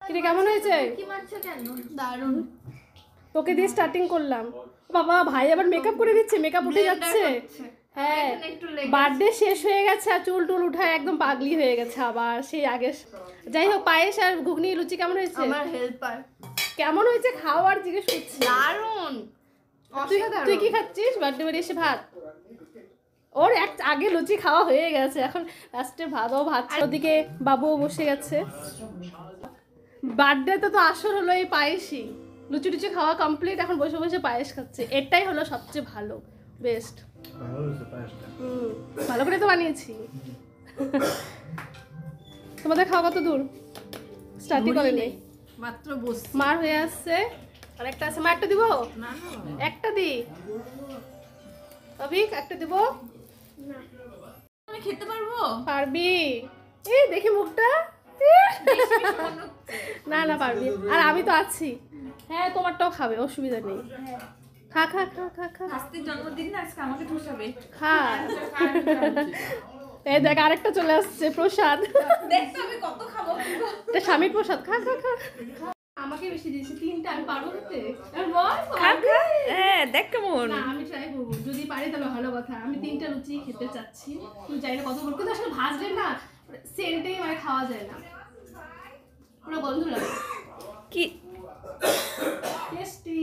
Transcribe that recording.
কিরে কেমন হয়েছে? কি মারছো কেন? দারুণ। তোকে দিয়ে স্টার্টিং করলাম। বাবা ভাই আবার মেকআপ করে দিচ্ছে, মেকআপ উঠে যাচ্ছে। হ্যাঁ বার্থডে শেষ হয়ে গেছে আর চুল টুল উঠায় একদম পাগলি হয়ে গেছে আবার সেই আগে। যাই হোক পায়েস আর ঘুগনি লুচি কেমন হয়েছে? আমার হেল্পার কেমন হয়েছে খাওয়ার জিজ্ঞেস করছি। দারুণ। তুই কি খাচ্ছিস বার্থডে বাড়ি এসে? ভাত। ওর আগে লুচি খাওয়া হয়ে গেছে, এখন লাস্টে ভাতও ভাত। ওদিকে বাবুও বসে গেছে। বার্থডেতে তো আসর হলো এই পায়েসই। লুচি টুচি খাওয়া কমপ্লিট, এখন বসে বসে পায়েস খাচ্ছে। এটাই হলো সবচেয়ে ভালো, বেস্ট। ভালো করে তো বানিয়েছি। তোমাদের খাওয়া কত দূর? স্টার্টই করেনি, মাত্র বসছি। মার হয়ে আসছে। আর একটা আছে, মা একটা দিব? না একটা দি অভিক, একটা দিব। আমি খেতে পারবো? পারবি। এই দেখি মুখটা। না না পারবি, আর আমি তো আছি। হ্যাঁ তোমারটাও খাবে, অসুবিধা নেই। খা খা খা খা খা। আজকে জন্মদিন না, আজকে আমাকে ঠুসাবে। খা। এই দেখ আরেকটা চলে আসছে, প্রসাদ। দেখ তো আমি কত খাবো। এটা স্বামীর প্রসাদ, খা খা খা। আমাকে বেশি দিয়েছে, তিনটা আমি পারবো খেতে। আর বল হ্যাঁ দেখ কেমন। না আমি ট্রাই করবো, যদি পারি তাহলে ভালো কথা। আমি তিনটা লুচি খেতে চাচ্ছি, তুই জানি না কত বড়, কিন্তু আসলে ভাজলে না সেন্টেই মানে খাওয়া যায় না, পুরো গন্ধ লাগে। কি টেস্টি।